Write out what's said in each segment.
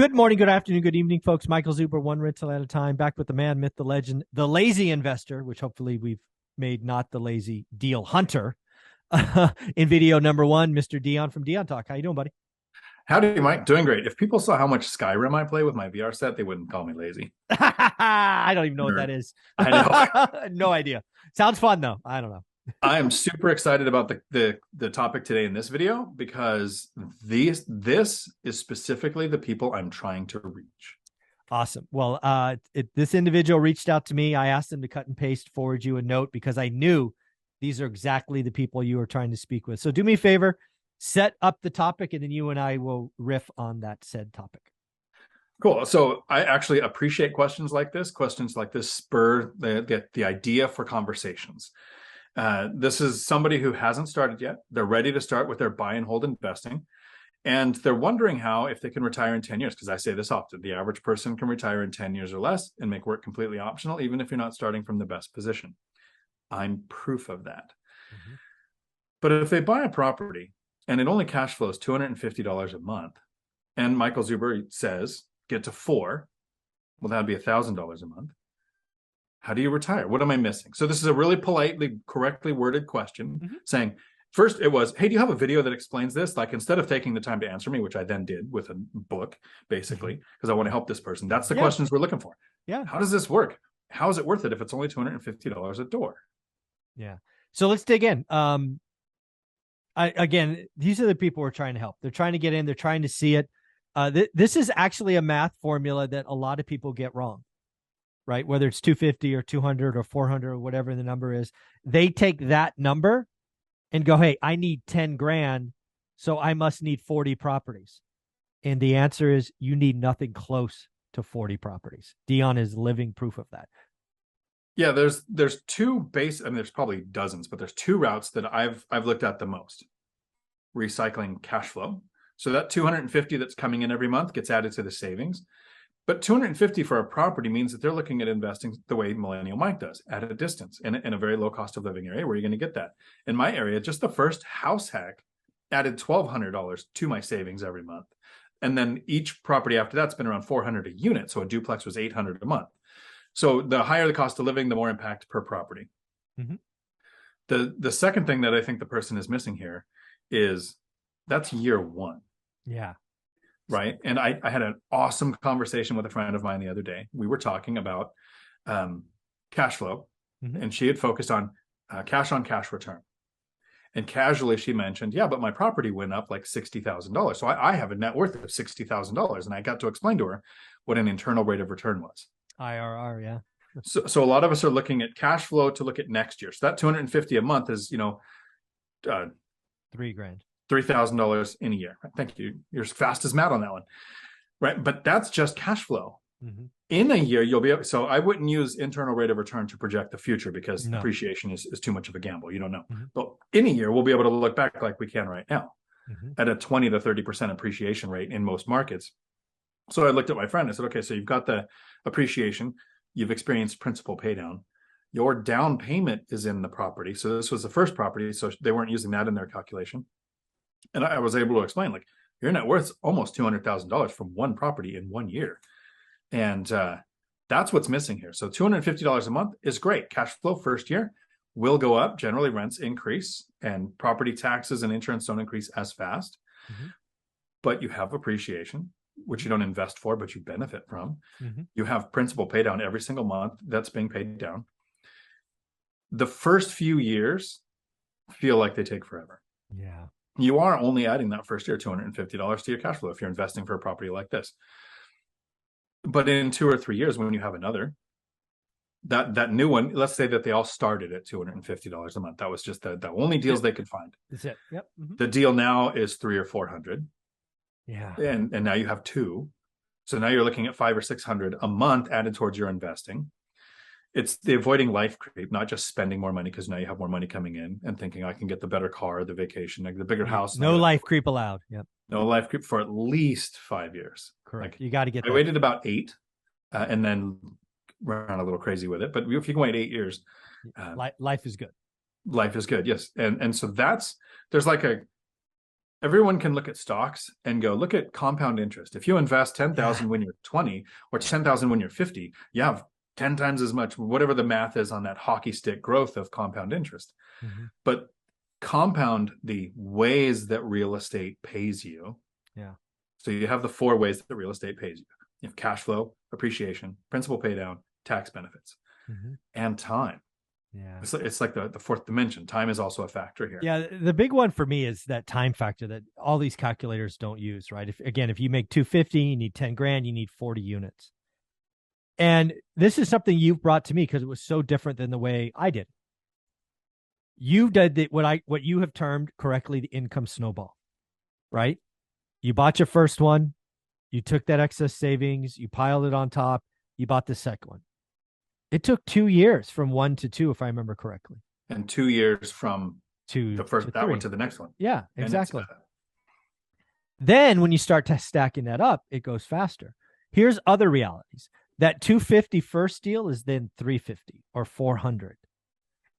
Good morning, good afternoon, good evening, folks. Michael Zuber, one rental at a time, back with the man, myth, the legend, the lazy investor, which hopefully we've made not the lazy deal hunter. In video number one, Mr. Dion from Dion Talk. How you doing, buddy? Howdy, Mike. Doing great. If people saw how much Skyrim I play with my VR set, they wouldn't call me lazy. I don't even know what Nerd. that is. I know. No idea. Sounds fun though. I don't know. I am super excited about the topic today in this video because this is specifically the people I'm trying to reach. Awesome. Well, this individual reached out to me. I asked him to cut and paste, forward you a note because I knew these are exactly the people you were trying to speak with. So do me a favor, set up the topic, and then you and I will riff on that said topic. Cool. So I actually appreciate questions like this. Questions like this spur the idea for conversations. This is somebody who hasn't started yet. They're ready to start with their buy and hold investing. And they're wondering how, if they can retire in 10 years, because I say this often, the average person can retire in 10 years or less and make work completely optional, even if you're not starting from the best position. I'm proof of that. Mm-hmm. But if they buy a property and it only cash flows $250 a month, and Michael Zuber says, get to 4, well, that'd be $1,000 a month. How do you retire? What am I missing? So this is a really politely, correctly worded question saying, first it was, hey, do you have a video that explains this? Like, instead of taking the time to answer me, which I then did with a book, basically, because I want to help this person. That's the questions we're looking for. Yeah. How does this work? How is it worth it if it's only $250 a door? Yeah. So let's dig in. Again, these are the people we're trying to help. They're trying to get in. They're trying to see it. This is actually a math formula that a lot of people get wrong, right? Whether it's 250 or 200 or 400 or whatever the number is, they take that number and go, hey, I need 10 grand, so I must need 40 properties. And the answer is you need nothing close to 40 properties. Dion is living proof of that. Yeah, there's two base, and there's probably dozens, but there's two routes that I've looked at the most. Recycling cash flow. So that 250 that's coming in every month gets added to the savings. But 250 for a property means that they're looking at investing the way Millennial Mike does, at a distance, in a very low cost of living area. Where you're going to get that? In my area, just the first house hack added $1,200 to my savings every month. And then each property after that's been around $400 a unit. So a duplex was $800 a month. So the higher the cost of living, the more impact per property. Mm-hmm. The second thing that I think the person is missing here is that's year one. Yeah. Right. And I had an awesome conversation with a friend of mine the other day. We were talking about cash flow, and she had focused on cash return. And casually she mentioned, yeah, but my property went up like $60,000. So I have a net worth of $60,000. And I got to explain to her what an internal rate of return was. IRR, yeah. So a lot of us are looking at cash flow to look at next year. So that $250 a month is, $3,000. $3,000 in a year. Thank you. You're as fast as Matt on that one. Right. But that's just cash flow. Mm-hmm. In a year, you'll be able, so I wouldn't use internal rate of return to project the future because appreciation is too much of a gamble. You don't know. Mm-hmm. But in a year, we'll be able to look back like we can right now at a 20 to 30% appreciation rate in most markets. So I looked at my friend and said, okay, so you've got the appreciation, you've experienced principal pay down. Your down payment is in the property. So this was the first property. So they weren't using that in their calculation. And I was able to explain, like, your net worth is almost $200,000 from one property in 1 year. And that's what's missing here. So $250 a month is great. Cash flow first year will go up. Generally, rents increase and property taxes and insurance don't increase as fast. Mm-hmm. But you have appreciation, which you don't invest for, but you benefit from. Mm-hmm. You have principal pay down every single month that's being paid down. The first few years feel like they take forever. Yeah. You are only adding that first year $250 to your cash flow if you're investing for a property like this. But in 2 or 3 years, when you have another, that new one, let's say that they all started at $250 a month. That was just the only deals they could find. That's it. Yep. Mm-hmm. The deal now is $300 or $400. Yeah. And now you have 2. So now you're looking at $500 or $600 a month added towards your investing. It's the avoiding life creep, not just spending more money because now you have more money coming in and thinking I can get the better car, the vacation, like the bigger house. No life creep allowed. Yep. No life creep for at least 5 years. Correct. Like, you got to get. I waited about 8, and then ran a little crazy with it. But if you can wait 8 years, life is good. Life is good. Yes, and so there's like everyone can look at stocks and go, look at compound interest. If you invest 10,000 when you're 20 or 10,000 when you're 50, you have 10 times as much, whatever the math is on that hockey stick growth of compound interest. Mm-hmm. But compound the ways that real estate pays you. Yeah. So you have the 4 ways that real estate pays you. You have cash flow, appreciation, principal pay down, tax benefits, and time. Yeah. It's like the 4th dimension. Time is also a factor here. Yeah. The big one for me is that time factor that all these calculators don't use, right? If you make 250, you need 10 grand, you need 40 units. And this is something you've brought to me because it was so different than the way I did. You did what you have termed correctly the income snowball, right? You bought your first one, you took that excess savings, you piled it on top, you bought the second one. It took 2 years from 1 to 2, if I remember correctly. And 2 years from the first that one to the next one. Yeah, exactly. Then when you start stacking that up, it goes faster. Here's other realities. That 250 first deal is then 350 or 400.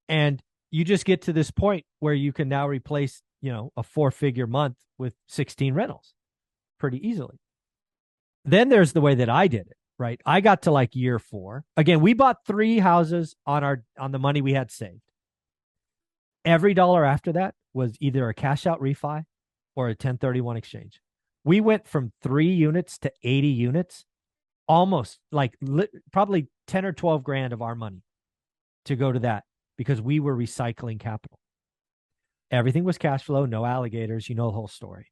And you just get to this point where you can now replace, a 4-figure month with 16 rentals pretty easily. Then there's the way that I did it, right? I got to like year 4. Again, we bought 3 houses on the money we had saved. Every dollar after that was either a cash out refi or a 1031 exchange. We went from 3 units to 80 units, almost like probably 10 or 12 grand of our money to go to that because we were recycling capital. Everything was cash flow, no alligators, the whole story.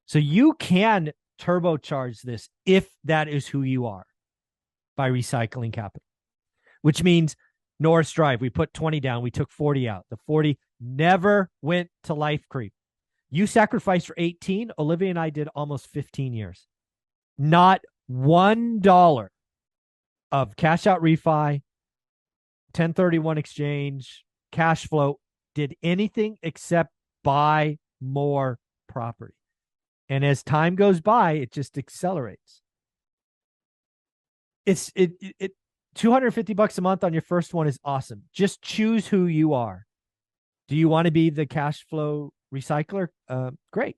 So you can turbocharge this if that is who you are by recycling capital, which means Norris Drive, we put 20 down, we took 40 out. The 40 never went to life creep. You sacrificed for 18. Olivia and I did almost 15 years. Not $1 of cash out refi, 1031 exchange, cash flow, did anything except buy more property. And as time goes by, it just accelerates. It's $250 a month on your first one is awesome. Just choose who you are. Do you want to be the cash flow recycler? Great.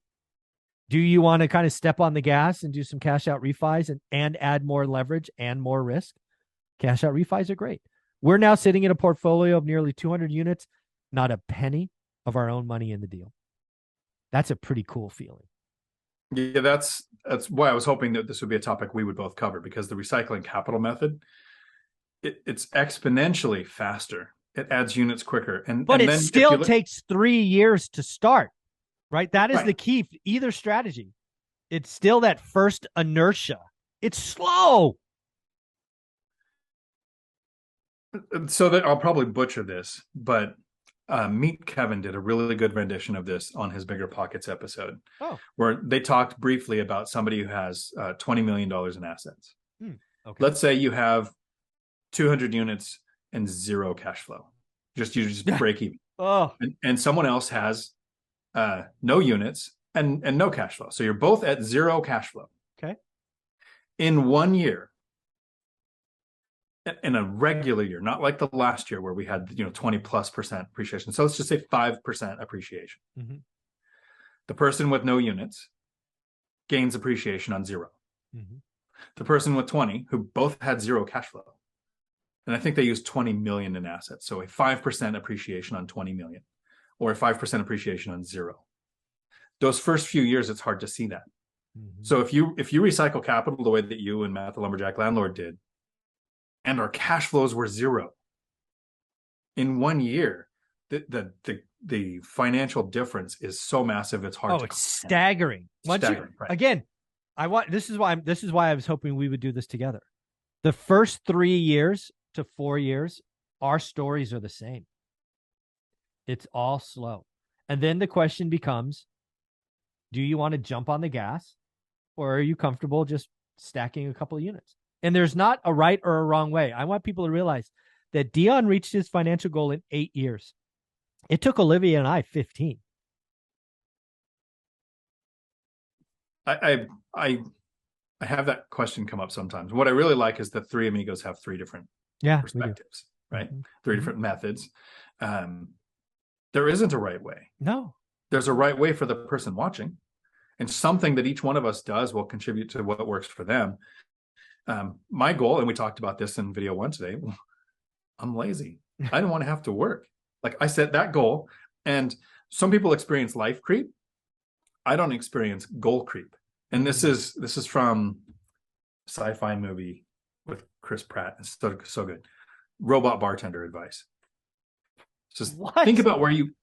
Do you want to kind of step on the gas and do some cash out refis and add more leverage and more risk? Cash out refis are great. We're now sitting in a portfolio of nearly 200 units, not a penny of our own money in the deal. That's a pretty cool feeling. Yeah, that's why I was hoping that this would be a topic we would both cover, because the recycling capital method, it's exponentially faster. It adds units quicker. But it still takes 3 years to start, right? That is the key. Either strategy. It's still that first inertia. It's slow. So that I'll probably butcher this, but Meet Kevin did a really good rendition of this on his Bigger Pockets episode, where they talked briefly about somebody who has $20 million in assets. Okay. Let's say you have 200 units and 0 cash flow. You just break even. And someone else has no units and no cash flow. So you're both at 0 cash flow. Okay. In 1 year, in a regular year, not like the last year where we had 20+% appreciation. So let's just say 5% appreciation. Mm-hmm. The person with no units gains appreciation on 0. Mm-hmm. The person with 20, who both had 0 cash flow, and I think they used 20 million in assets, so a 5% appreciation on 20 million, or a 5% appreciation on 0. Those first few years, it's hard to see that. Mm-hmm. So if you recycle capital the way that you and Matt the Lumberjack Landlord did, and our cash flows were 0 in 1 year, the financial difference is so massive, it's hard. It's staggering. Staggering, right. Again, this is why I was hoping we would do this together. The first 3 years to 4 years, our stories are the same. It's all slow. And then the question becomes, do you want to jump on the gas, or are you comfortable just stacking a couple of units? And there's not a right or a wrong way. I want people to realize that Dion reached his financial goal in 8 years. It took Olivia and I 15. I have that question come up sometimes. What I really like is the 3 amigos have 3 different perspectives, right? Mm-hmm. 3 different methods. There isn't a right way. No. There's a right way for the person watching. And something that each one of us does will contribute to what works for them. My goal, and we talked about this in video 1 today, I'm lazy. I don't want to have to work. Like I set that goal, and some people experience life creep. I don't experience goal creep. And this is from a sci-fi movie with Chris Pratt. It's so good. Robot bartender advice. Just think about where you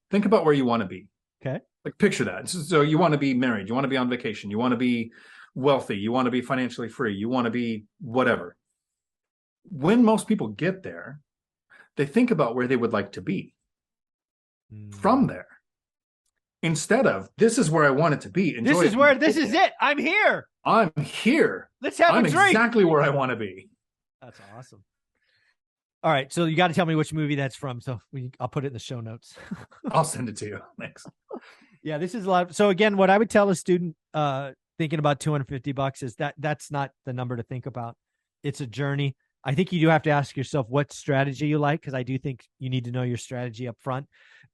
want to be. Okay. Like picture that. So you want to be married, you want to be on vacation, you want to be wealthy, you want to be financially free, you want to be whatever. When most people get there, they think about where they would like to be from there. Instead of, this is where I want it to be. Enjoy this is it. I'm here. I'm here. Let's have a drink. I'm exactly where I want to be. That's awesome. All right. So you got to tell me which movie that's from. So I'll put it in the show notes. I'll send it to you. Thanks. Yeah, this is a lot. So again, what I would tell a student thinking about $250 is that's not the number to think about. It's a journey. I think you do have to ask yourself what strategy you like, because I do think you need to know your strategy up front.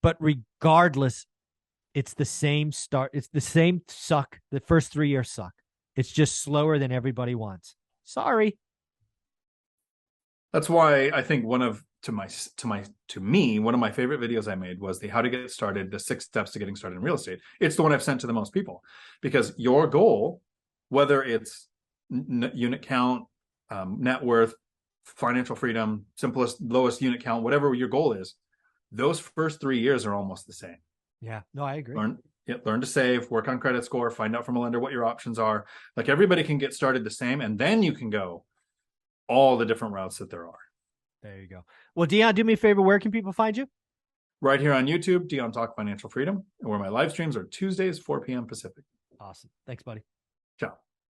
But regardless, it's the same start. It's the same suck. The first 3 years suck. It's just slower than everybody wants. Sorry. That's why I think one of my favorite videos I made was the how to get started, the 6 steps to getting started in real estate. It's the one I've sent to the most people, because your goal, whether it's unit count, net worth, financial freedom, simplest, lowest unit count, whatever your goal is, those first 3 years are almost the same. Yeah, no, I agree. Learn to save, work on credit score, find out from a lender what your options are. Like everybody can get started the same, and then you can go all the different routes that there are. There you go. Well, Dion, do me a favor. Where can people find you? Right here on YouTube, Dion Talk Financial Freedom, where my live streams are Tuesdays, 4 p.m. Pacific. Awesome. Thanks, buddy. Ciao.